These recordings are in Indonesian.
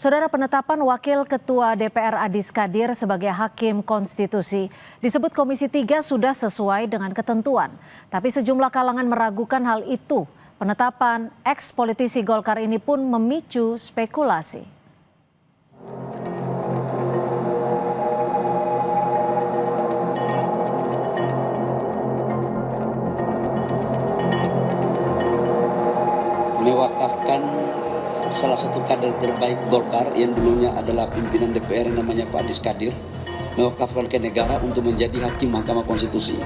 Saudara, penetapan Wakil Ketua DPR Adis Kadir sebagai Hakim Konstitusi disebut Komisi 3 sudah sesuai dengan ketentuan. Tapi sejumlah kalangan meragukan hal itu. Penetapan eks-politisi Golkar ini pun memicu spekulasi. Mewakafkan salah satu kader terbaik Golkar yang dulunya adalah pimpinan DPR yang namanya Pak Adis Kadir, mewakafkan ke negara untuk menjadi hakim Mahkamah Konstitusi.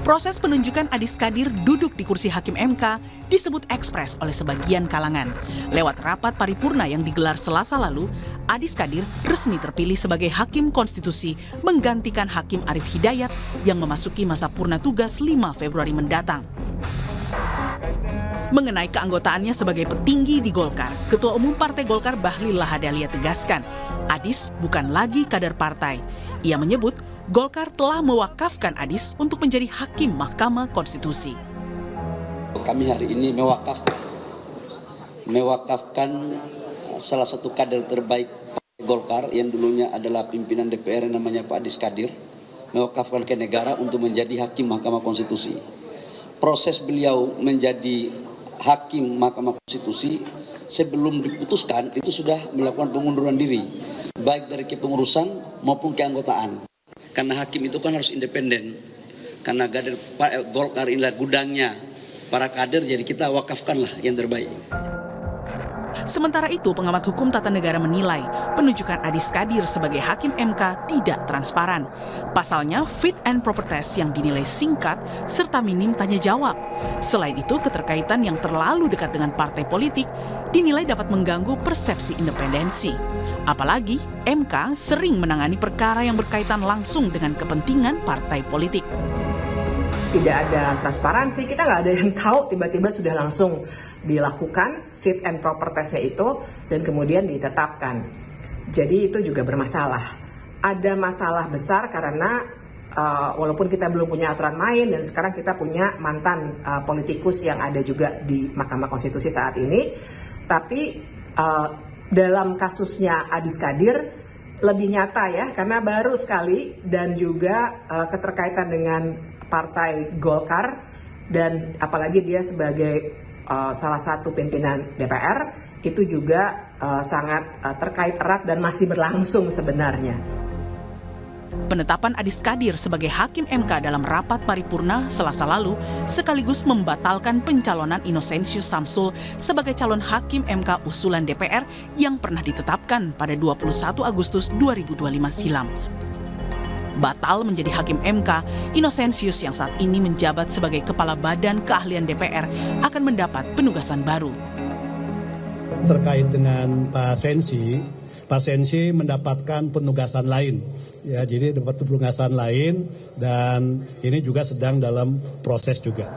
Proses penunjukan Adis Kadir duduk di kursi Hakim MK disebut ekspres oleh sebagian kalangan. Lewat rapat paripurna yang digelar Selasa lalu, Adis Kadir resmi terpilih sebagai Hakim Konstitusi menggantikan Hakim Arief Hidayat yang memasuki masa purna tugas 5 Februari mendatang. Mengenai keanggotaannya sebagai petinggi di Golkar, Ketua Umum Partai Golkar Bahlil Lahadalia tegaskan, Adis bukan lagi kader partai. Ia menyebut Golkar telah mewakafkan Adis untuk menjadi Hakim Mahkamah Konstitusi. Kami hari ini mewakafkan salah satu kader terbaik Partai Golkar yang dulunya adalah pimpinan DPR yang namanya Pak Adis Kadir, mewakafkan ke negara untuk menjadi Hakim Mahkamah Konstitusi. Proses beliau menjadi Hakim Mahkamah Konstitusi sebelum diputuskan itu sudah melakukan pengunduran diri, baik dari kepengurusan maupun keanggotaan. Karena hakim itu kan harus independen. Karena kader Golkar inilah gudangnya para kader, jadi kita wakafkanlah yang terbaik. Sementara itu, pengamat hukum tata negara menilai penunjukan Adis Kadir sebagai Hakim MK tidak transparan. Pasalnya, fit and proper test yang dinilai singkat serta minim tanya jawab. Selain itu, keterkaitan yang terlalu dekat dengan partai politik dinilai dapat mengganggu persepsi independensi. Apalagi, MK sering menangani perkara yang berkaitan langsung dengan kepentingan partai politik. Tidak ada transparansi, kita nggak ada yang tahu, tiba-tiba sudah langsung dilakukan fit and proper testnya itu dan kemudian ditetapkan. Jadi itu juga bermasalah. Ada masalah besar karena walaupun kita belum punya aturan main dan sekarang kita punya mantan politikus yang ada juga di Mahkamah Konstitusi saat ini, tapi dalam kasusnya Adis Kadir lebih nyata ya, karena baru sekali dan juga keterkaitan dengan Partai Golkar dan apalagi dia sebagai salah satu pimpinan DPR itu juga sangat terkait erat dan masih berlangsung sebenarnya. Penetapan Adis Kadir sebagai Hakim MK dalam rapat paripurna Selasa lalu sekaligus membatalkan pencalonan Innocentius Samsul sebagai calon Hakim MK usulan DPR yang pernah ditetapkan pada 21 Agustus 2025 silam. Batal menjadi Hakim MK, Innocentius yang saat ini menjabat sebagai Kepala Badan Keahlian DPR akan mendapat penugasan baru. Terkait dengan Pak Sensi mendapatkan penugasan lain. Ya, jadi dapat penugasan lain dan ini juga sedang dalam proses juga.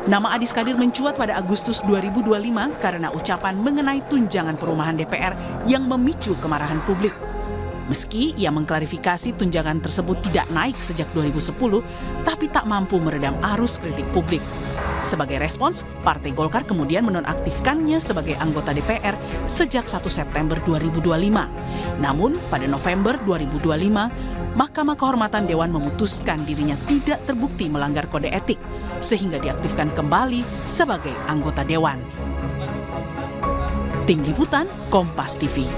Nama Adis Kadir mencuat pada Agustus 2025 karena ucapan mengenai tunjangan perumahan DPR yang memicu kemarahan publik. Meski ia mengklarifikasi tunjangan tersebut tidak naik sejak 2010, tapi tak mampu meredam arus kritik publik. Sebagai respons, Partai Golkar kemudian menonaktifkannya sebagai anggota DPR sejak 1 September 2025. Namun, pada November 2025, Mahkamah Kehormatan Dewan memutuskan dirinya tidak terbukti melanggar kode etik, sehingga diaktifkan kembali sebagai anggota Dewan. Tim Liputan, Kompas TV.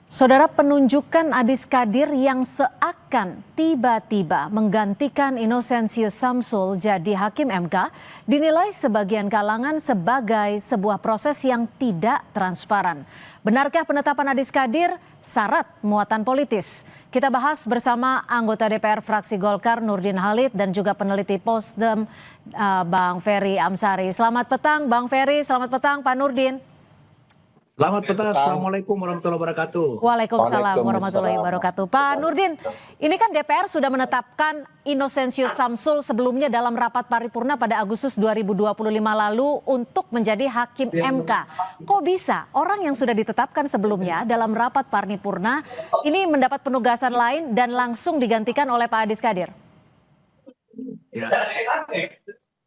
Saudara, penunjukan Adis Kadir yang seakan tiba-tiba menggantikan Innocentius Samsul jadi Hakim MK dinilai sebagian kalangan sebagai sebuah proses yang tidak transparan. Benarkah penetapan Adis Kadir syarat muatan politis? Kita bahas bersama anggota DPR fraksi Golkar Nurdin Halid dan juga peneliti Posdem Bang Ferry Amsari. Selamat petang Bang Ferry, selamat petang Pak Nurdin. Selamat petang, Assalamualaikum warahmatullahi wabarakatuh. Waalaikumsalam warahmatullahi wabarakatuh. Pak Nurdin, ini kan DPR sudah menetapkan Innocentius Samsul sebelumnya dalam rapat paripurna pada Agustus 2025 lalu untuk menjadi Hakim MK. Kok bisa orang yang sudah ditetapkan sebelumnya dalam rapat paripurna ini mendapat penugasan lain dan langsung digantikan oleh Pak Adis Kadir? Ya.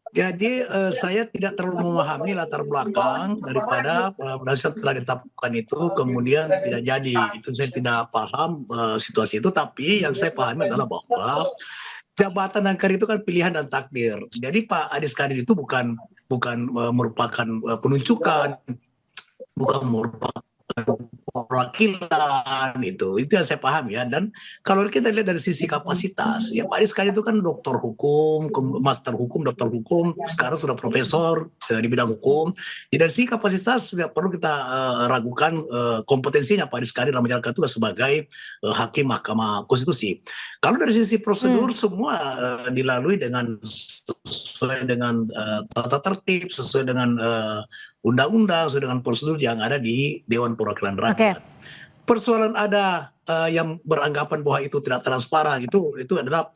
Jadi saya tidak terlalu memahami latar belakang daripada berdasar telah ditetapkan itu kemudian tidak jadi. Itu saya tidak paham situasi itu, tapi yang saya pahami adalah bahwa jabatan angker itu kan pilihan dan takdir. Jadi Pak Adis Kadir itu bukan bukan merupakan penunjukan, bukan merupakan perwakilan, itu yang saya paham ya. Dan kalau kita lihat dari sisi kapasitas ya, Pak Anies kali itu kan doktor hukum, master hukum, doktor hukum, sekarang sudah profesor di bidang hukum. Jadi dari sisi kapasitas tidak perlu kita ragukan kompetensinya Pak Anies Kadir dalam menjalankan tugas sebagai hakim Mahkamah Konstitusi. Kalau dari sisi prosedur semua dilalui dengan sesuai dengan tata tertib, sesuai dengan undang-undang, sesuai dengan prosedur yang ada di Dewan Perwakilan Rakyat. Persoalan ada yang beranggapan bahwa itu tidak transparan, itu adalah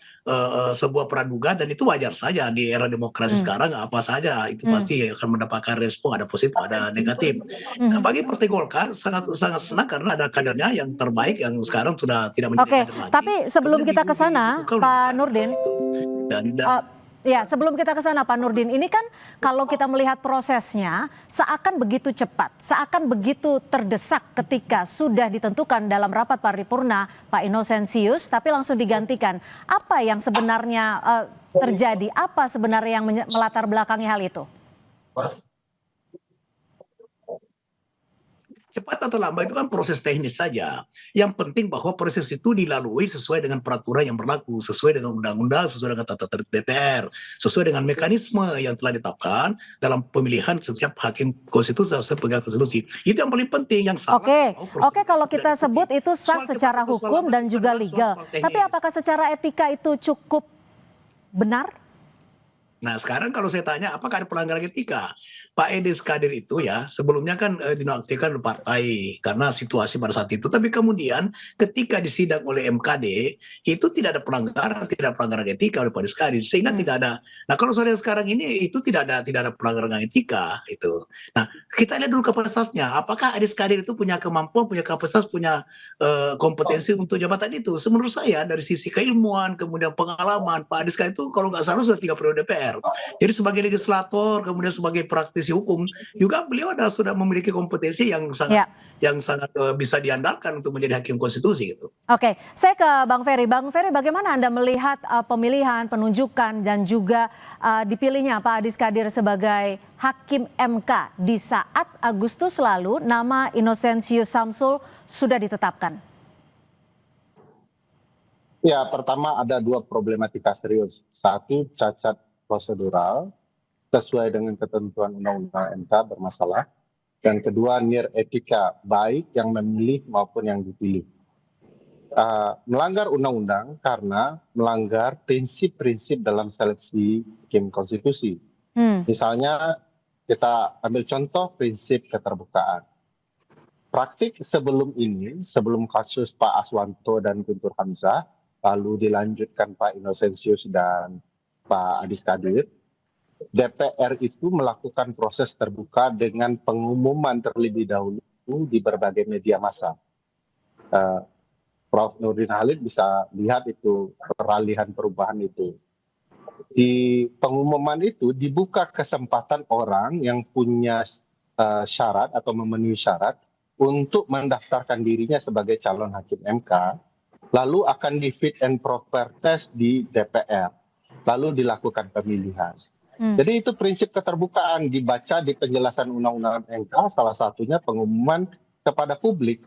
sebuah praduga, dan itu wajar saja di era demokrasi sekarang. Apa saja itu pasti akan mendapatkan respon, ada positif, ada negatif. Nah, bagi Partai Golkar sangat senang karena ada kadernya yang terbaik yang sekarang sudah tidak menjadi kader lagi. Tapi sebelum kita ke sana, Pak Nurdin, ya, sebelum kita ke sana Pak Nurdin, ini kan kalau kita melihat prosesnya seakan begitu cepat, seakan begitu terdesak ketika sudah ditentukan dalam rapat paripurna Pak Inosensius, tapi langsung digantikan. Apa yang sebenarnya terjadi? Apa sebenarnya yang melatar belakangi hal itu? Cepat atau lambat itu kan proses teknis saja. Yang penting bahwa proses itu dilalui sesuai dengan peraturan yang berlaku, sesuai dengan undang-undang, sesuai dengan tata tertib DPR, sesuai dengan mekanisme yang telah ditetapkan dalam pemilihan setiap hakim konstitusi atau pegawai konstitusi. Itu yang paling penting, yang salah. Oke, kalau kita sebut itu sah secara hukum dan juga legal. Tapi apakah secara etika itu cukup benar? Nah sekarang kalau saya tanya apakah ada pelanggaran etika, Pak Adis Kadir itu ya sebelumnya kan dinonaktifkan oleh partai karena situasi pada saat itu, tapi kemudian ketika disidang oleh MKD itu tidak ada pelanggaran etika oleh Pak Adis Kadir, sehingga tidak ada. Nah kalau soal sekarang ini itu tidak ada pelanggaran etika itu. Nah kita lihat dulu kapasitasnya, apakah Adis Kadir itu punya kemampuan, punya kapasitas, punya kompetensi untuk jabatan itu. Menurut saya dari sisi keilmuan kemudian pengalaman, Pak Adis Kadir itu kalau nggak salah sudah 3 periode DPR. Jadi sebagai legislator kemudian sebagai praktisi hukum juga beliau sudah memiliki kompetensi yang sangat bisa diandalkan untuk menjadi hakim konstitusi gitu. Oke, saya ke Bang Ferry. Bang Ferry, bagaimana Anda melihat pemilihan, penunjukan dan juga dipilihnya Pak Adis Kadir sebagai hakim MK di saat Agustus lalu nama Inosensius Samsul sudah ditetapkan? Ya, pertama ada 2 problematika serius. Satu, cacat prosedural sesuai dengan ketentuan Undang-Undang MK bermasalah. Dan kedua, nir etika baik yang memilih maupun yang dipilih. Melanggar undang-undang karena melanggar prinsip-prinsip dalam seleksi hakim konstitusi. Misalnya kita ambil contoh prinsip keterbukaan. Praktik sebelum ini, sebelum kasus Pak Aswanto dan Guntur Hamzah, lalu dilanjutkan Pak Inosensius dan Pak Adis Kadir, DPR itu melakukan proses terbuka dengan pengumuman terlebih dahulu di berbagai media massa. Prof. Nurdin Halid bisa lihat itu peralihan perubahan itu. Di pengumuman itu dibuka kesempatan orang yang punya syarat atau memenuhi syarat untuk mendaftarkan dirinya sebagai calon hakim MK, lalu akan di fit and proper test di DPR. Lalu dilakukan pemilihan. Jadi itu prinsip keterbukaan dibaca di penjelasan Undang-Undang MK, salah satunya pengumuman kepada publik.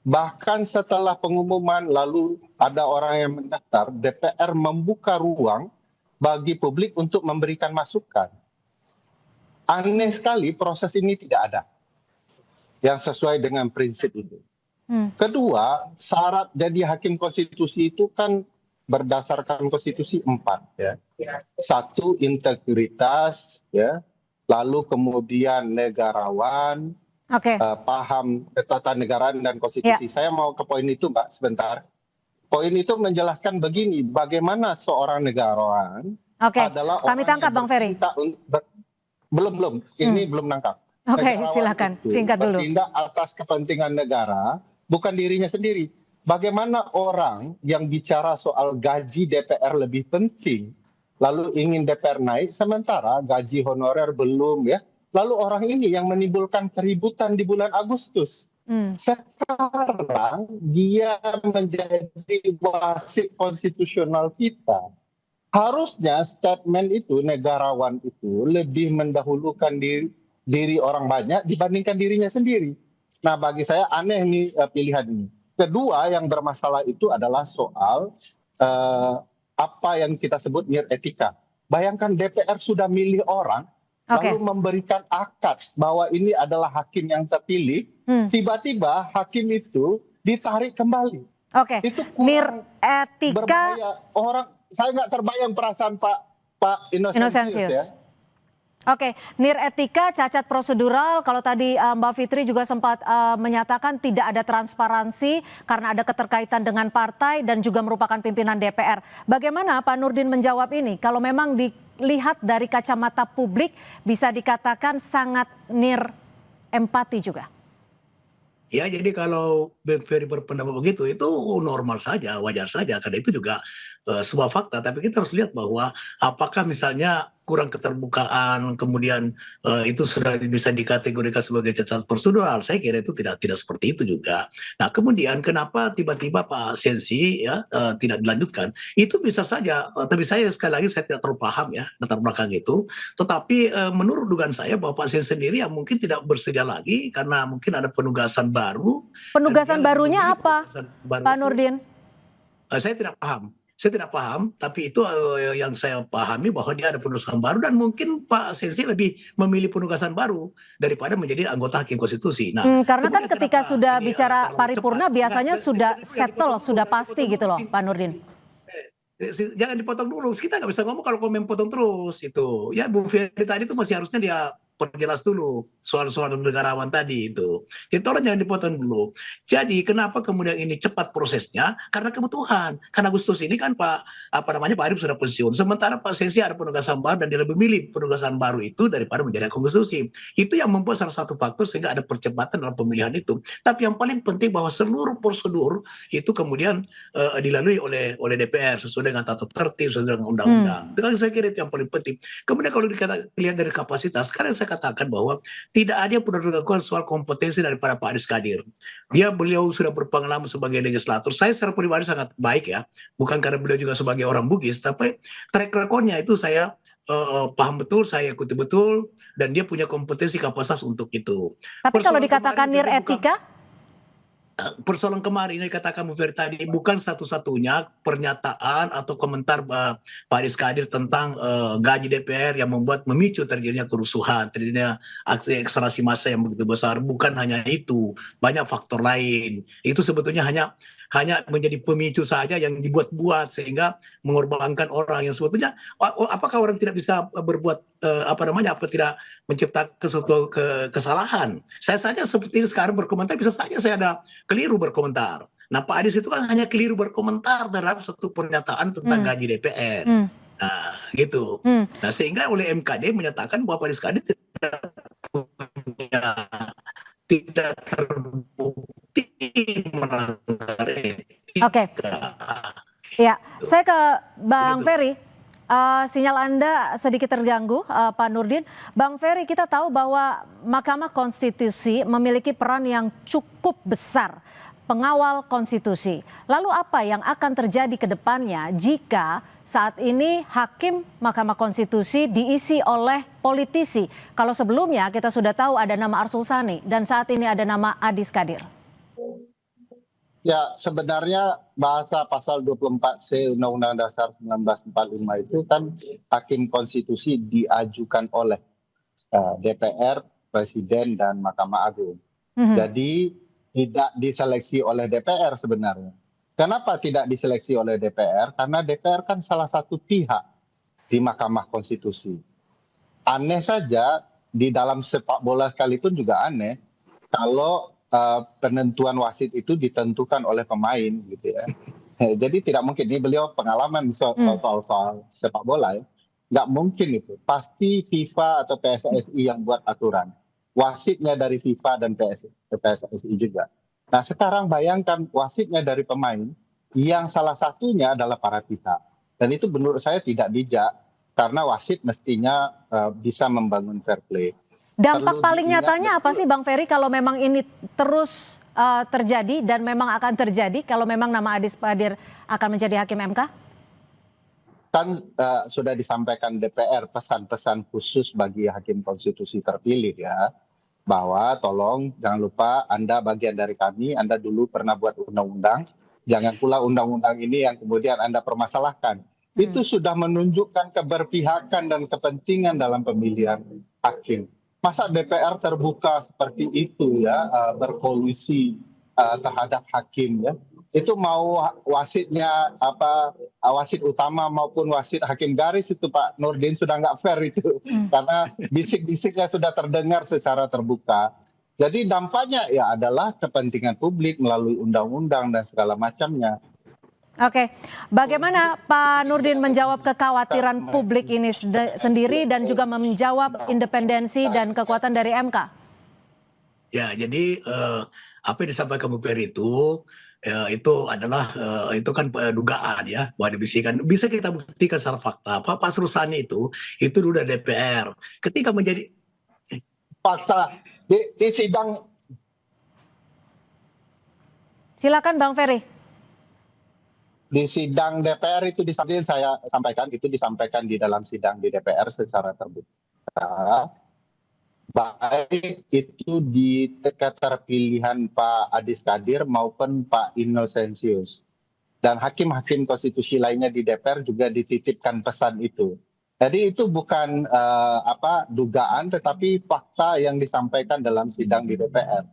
Bahkan setelah pengumuman lalu ada orang yang mendaftar, DPR membuka ruang bagi publik untuk memberikan masukan. Aneh sekali proses ini tidak ada yang sesuai dengan prinsip itu. Kedua, syarat jadi hakim konstitusi itu kan berdasarkan konstitusi 4 ya. 1, integritas ya, lalu kemudian negarawan, paham ketatanegaraan dan konstitusi. Saya mau ke poin itu Mbak sebentar. Poin itu menjelaskan begini, bagaimana seorang negarawan adalah kami tangkap Bang Ferry. Belum, ini belum nangkap. Silakan singkat dulu. Bertindak atas kepentingan negara, bukan dirinya sendiri. Bagaimana orang yang bicara soal gaji DPR lebih penting lalu ingin DPR naik, sementara gaji honorer belum ya. Lalu orang ini yang menimbulkan keributan di bulan Agustus. Sekarang dia menjadi wasit konstitusional kita. Harusnya statement itu, negarawan itu lebih mendahulukan diri orang banyak dibandingkan dirinya sendiri. Nah, bagi saya aneh nih pilihan ini. Kedua yang bermasalah itu adalah soal apa yang kita sebut etika. Bayangkan DPR sudah milih orang, lalu memberikan akad bahwa ini adalah hakim yang terpilih, tiba-tiba hakim itu ditarik kembali. Itu kurang etika berbahaya. Saya nggak terbayang perasaan Pak Innocentius ya. Etika, cacat prosedural. Kalau tadi Mbak Fitri juga sempat menyatakan tidak ada transparansi karena ada keterkaitan dengan partai dan juga merupakan pimpinan DPR. Bagaimana Pak Nurdin menjawab ini? Kalau memang dilihat dari kacamata publik bisa dikatakan sangat empati juga. Ya, jadi kalau Bang Ferry berpendapat begitu, itu normal saja, wajar saja, karena itu juga sebuah fakta. Tapi kita harus lihat bahwa apakah misalnya kurang keterbukaan, kemudian itu sudah bisa dikategorikan sebagai cacat prosedural. Saya kira itu tidak seperti itu juga. Nah, kemudian kenapa tiba-tiba Pak Sensi ya tidak dilanjutkan? Itu bisa saja, tapi saya sekali lagi saya tidak terlalu paham ya latar belakang itu. Tetapi menurut dugaan saya bahwa Pak Sensi sendiri yang mungkin tidak bersedia lagi karena mungkin ada penugasan baru. Penugasan barunya apa, Pak Nurdin? Saya tidak paham, tapi itu yang saya pahami bahwa dia ada penugasan baru dan mungkin Pak Sensi lebih memilih penugasan baru daripada menjadi anggota Hakim Konstitusi. Nah, karena kan ketika sudah bicara paripurna biasanya sudah settle, sudah pasti gitu loh, Pak Nurdin. Jangan dipotong dulu, kita nggak bisa ngomong kalau komen potong terus itu. Ya, Bu Ferry tadi itu masih harusnya dia perjelas dulu soal-soal negarawan tadi itu. Jadi tolong jangan dipotong dulu. Jadi kenapa kemudian ini cepat prosesnya? Karena kebutuhan. Karena Agustus ini kan Pak Arif sudah pensiun. Sementara Pak Sensi ada penugasan baru dan dia lebih memilih penugasan baru itu daripada menjadi konstitusi. Itu yang membuat salah satu faktor sehingga ada percepatan dalam pemilihan itu. Tapi yang paling penting bahwa seluruh prosedur itu kemudian dilalui oleh DPR sesuai dengan tata tertib, sesuai dengan undang-undang. Saya kira itu yang paling penting. Kemudian kalau dilihat dari kapasitas, sekarang saya katakan bahwa tidak ada yang pernah dilakukan soal kompetensi daripada Pak Adis Kadir. Beliau sudah berpengalaman sebagai legislator. Saya secara pribadi sangat baik ya, bukan karena beliau juga sebagai orang Bugis, tapi track record-nya itu saya paham betul, saya ikuti betul, dan dia punya kompetensi kapasitas untuk itu. Tapi kalau dikatakan etika? Persoalan kemarin yang dikatakan Bu Ferry tadi bukan satu-satunya pernyataan atau komentar Pak Adis Kadir tentang gaji DPR yang memicu terjadinya kerusuhan, terjadinya aksi ekstrasi massa yang begitu besar. Bukan hanya itu, banyak faktor lain. Itu sebetulnya hanya menjadi pemicu saja yang dibuat-buat sehingga mengorbankan orang yang sebetulnya apakah orang tidak bisa berbuat apa tidak menciptakan sesuatu kesalahan. Saya saja seperti ini sekarang berkomentar bisa saja saya ada keliru berkomentar. Nah, Pak Adis itu kan hanya keliru berkomentar terhadap satu pernyataan tentang gaji DPR. Nah, gitu. Nah, sehingga oleh MKD menyatakan bahwa Pak Adis Kadir tidak terbukti melanggar etika. Ya, saya ke Bang Ferry. Sinyal Anda sedikit terganggu, Pak Nurdin. Bang Ferry, kita tahu bahwa Mahkamah Konstitusi memiliki peran yang cukup besar, pengawal konstitusi. Lalu apa yang akan terjadi ke depannya jika saat ini hakim Mahkamah Konstitusi diisi oleh politisi? Kalau sebelumnya kita sudah tahu ada nama Arsul Sani dan saat ini ada nama Adis Kadir. Ya, sebenarnya bahasa pasal 24C Undang-Undang Dasar 1945 itu kan hakim konstitusi diajukan oleh DPR, Presiden, dan Mahkamah Agung. Jadi tidak diseleksi oleh DPR sebenarnya. Kenapa tidak diseleksi oleh DPR? Karena DPR kan salah satu pihak di Mahkamah Konstitusi. Aneh saja, di dalam sepak bola sekalipun juga aneh, kalau penentuan wasit itu ditentukan oleh pemain gitu ya. Jadi tidak mungkin, ini beliau pengalaman soal sepak bola ya. Nggak mungkin itu, pasti FIFA atau PSSI yang buat aturan. Wasitnya dari FIFA dan PSSI juga. Nah, sekarang bayangkan wasitnya dari pemain yang salah satunya adalah para pihak. Dan itu menurut saya tidak bijak. karena wasit mestinya bisa membangun fair play. Dampak Perlu paling diingat nyatanya apa betul. sih Bang Ferry kalau memang ini terus terjadi dan memang akan terjadi kalau memang nama Adis Kadir akan menjadi hakim MK? Kan sudah disampaikan DPR pesan-pesan khusus bagi hakim konstitusi terpilih ya, bahwa tolong jangan lupa Anda bagian dari kami, Anda dulu pernah buat undang-undang, jangan pula undang-undang ini yang kemudian Anda permasalahkan. Itu sudah menunjukkan keberpihakan dan kepentingan dalam pemilihan hakim. Masa DPR terbuka seperti itu ya, berkolusi terhadap hakim ya. Itu mau wasitnya wasit utama maupun wasit hakim garis itu Pak Nurdin sudah nggak fair itu, karena bisik-bisiknya sudah terdengar secara terbuka. Jadi dampaknya ya adalah kepentingan publik melalui undang-undang dan segala macamnya. Oke, bagaimana Pak Nurdin menjawab kekhawatiran publik ini sendiri dan juga menjawab independensi dan kekuatan dari MK? Ya, jadi apa yang disampaikan Bu Ferry itu adalah itu kan dugaan ya, bahwa dibisikkan. Bisa kita buktikan secara fakta. Pak Rusani itu dulu dari DPR. Ketika menjadi Fakta di sidang. Silakan Bang Ferry. Di sidang DPR itu saya sampaikan, itu disampaikan di dalam sidang di DPR secara terbuka. Baik itu di keterpilihan Pak Adis Kadir maupun Pak Innocentius. Dan hakim-hakim konstitusi lainnya di DPR juga dititipkan pesan itu. Jadi itu bukan dugaan tetapi fakta yang disampaikan dalam sidang di DPR.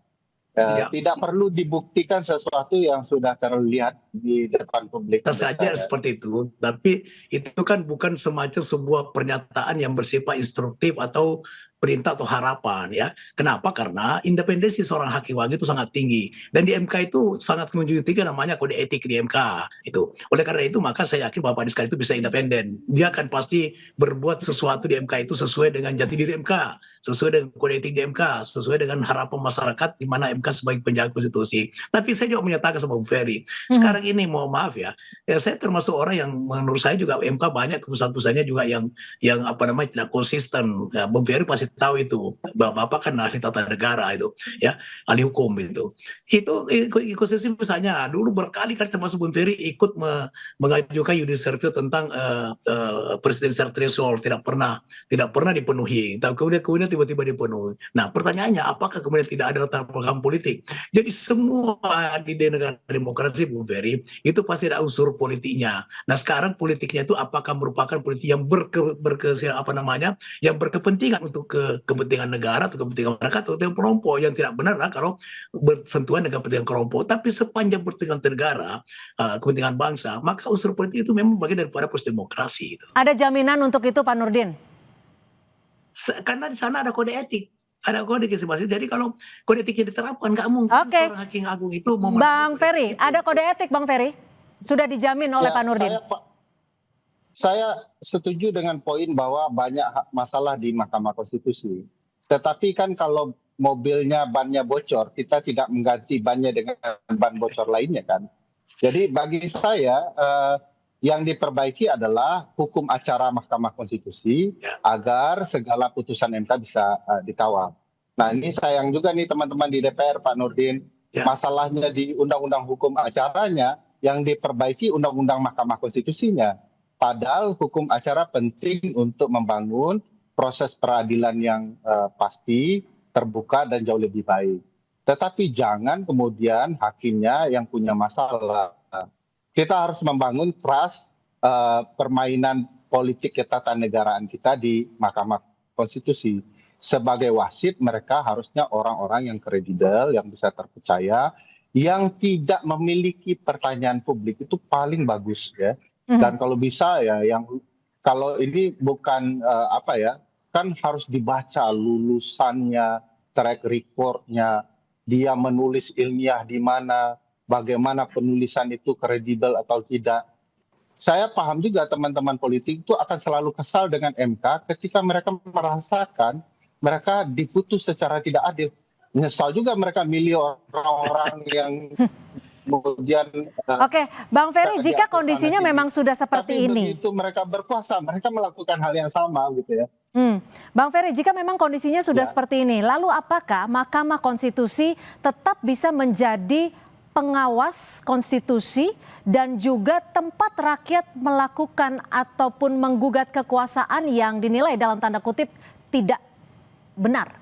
Tidak perlu dibuktikan sesuatu yang sudah terlihat di depan publik. Saja seperti itu, tapi itu kan bukan semacam sebuah pernyataan yang bersifat instruktif atau perintah atau harapan ya. Kenapa? Karena independensi seorang hakim itu sangat tinggi dan di MK itu sangat menunjukkan namanya kode etik di MK itu. Oleh karena itu maka saya yakin Bapak Adis Kadir itu bisa independen. Dia akan pasti berbuat sesuatu di MK itu sesuai dengan jati diri MK, sesuai dengan kode etik di MK, sesuai dengan harapan masyarakat di mana MK sebagai penjaga konstitusi. Tapi saya juga menyatakan sama Bu Ferry, sekarang ini mohon maaf ya, saya termasuk orang yang menurut saya juga MK banyak keputusan-keputusannya juga yang tidak konsisten. Ya, Bu Ferry pasti tahu itu, Bapak kan ahli tata negara itu ya, ahli hukum itu konstitusi. Misalnya dulu berkali-kali termasuk Bung Ferry ikut mengajukan judicial review tentang presidential threshold, tidak pernah dipenuhi, kemudian tiba-tiba dipenuhi. Nah pertanyaannya, apakah kemudian tidak ada latar belakang politik? Jadi semua di negara demokrasi Bung Ferry itu pasti ada unsur politiknya. Nah sekarang politiknya itu apakah merupakan politik yang yang berkepentingan untuk kepentingan negara atau kepentingan masyarakat atau kepentingan kelompok, yang tidak benar lah kalau bersentuhan dengan kepentingan kelompok. Tapi sepanjang kepentingan negara, kepentingan bangsa, maka unsur politik itu memang bagian daripada proses demokrasi. Ada jaminan untuk itu Pak Nurdin? Karena di sana ada kode etik. Ada kode etik. Jadi kalau kode etiknya diterapkan, nggak mungkin seorang hakim agung itu Bang Ferry, ada kode etik Bang Ferry? Sudah dijamin oleh Pak Nurdin? Saya setuju dengan poin bahwa banyak masalah di Mahkamah Konstitusi. Tetapi kan kalau mobilnya bannya bocor, kita tidak mengganti bannya dengan ban bocor lainnya kan. Jadi bagi saya yang diperbaiki adalah hukum acara Mahkamah Konstitusi agar segala putusan MK bisa dikawal. Nah ini sayang juga nih teman-teman di DPR Pak Nurdin, masalahnya di undang-undang hukum acaranya yang diperbaiki undang-undang Mahkamah Konstitusinya. Padahal hukum acara penting untuk membangun proses peradilan yang pasti, terbuka dan jauh lebih baik. Tetapi jangan kemudian hakimnya yang punya masalah. Kita harus membangun trust permainan politik ketatanegaraan kita di Mahkamah Konstitusi. Sebagai wasit mereka harusnya orang-orang yang kredibel, yang bisa terpercaya, yang tidak memiliki pertanyaan publik, itu paling bagus ya. Dan kalau bisa ya, yang kalau ini bukan kan harus dibaca lulusannya, track recordnya, dia menulis ilmiah di mana, bagaimana penulisan itu kredibel atau tidak. Saya paham juga teman-teman politik itu akan selalu kesal dengan MK ketika mereka merasakan mereka diputus secara tidak adil. Menyesal juga mereka milih orang-orang yang kemudian Oke, Bang Ferry, jika kondisinya memang sudah seperti tapi ini, begitu mereka berkuasa, mereka melakukan hal yang sama gitu ya. Bang Ferry, jika memang kondisinya sudah Ya. seperti ini, lalu apakah Mahkamah Konstitusi tetap bisa menjadi pengawas konstitusi dan juga tempat rakyat melakukan ataupun menggugat kekuasaan yang dinilai dalam tanda kutip tidak benar?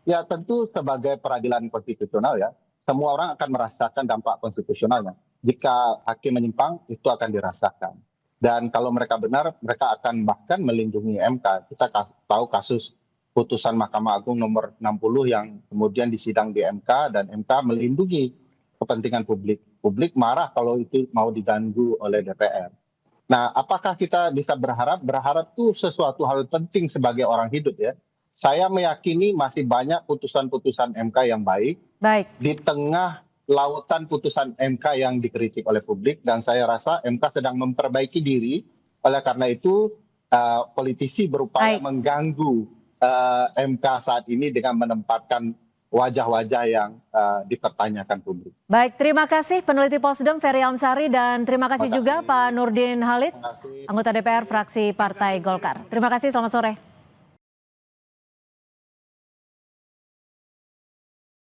Ya tentu sebagai peradilan konstitusional ya, semua orang akan merasakan dampak konstitusionalnya. Jika hakim menyimpang, itu akan dirasakan. Dan kalau mereka benar, mereka akan bahkan melindungi MK. Kita tahu kasus putusan Mahkamah Agung nomor 60 yang kemudian disidang di MK, dan MK melindungi kepentingan publik. Publik marah kalau itu mau diganggu oleh DPR. Nah, apakah kita bisa berharap? Berharap itu sesuatu hal penting sebagai orang hidup ya. Saya meyakini masih banyak putusan-putusan MK yang baik Baik, di tengah lautan putusan MK yang dikritik oleh publik, dan saya rasa MK sedang memperbaiki diri. Oleh karena itu politisi berupaya Baik. mengganggu MK saat ini dengan menempatkan wajah-wajah yang dipertanyakan publik. baik. Terima kasih peneliti Posdem Ferry Amsari dan terima kasih Terima juga kasih. Pak Nurdin Halid, Terima kasih. anggota DPR fraksi Partai Golkar. Terima kasih, selamat sore.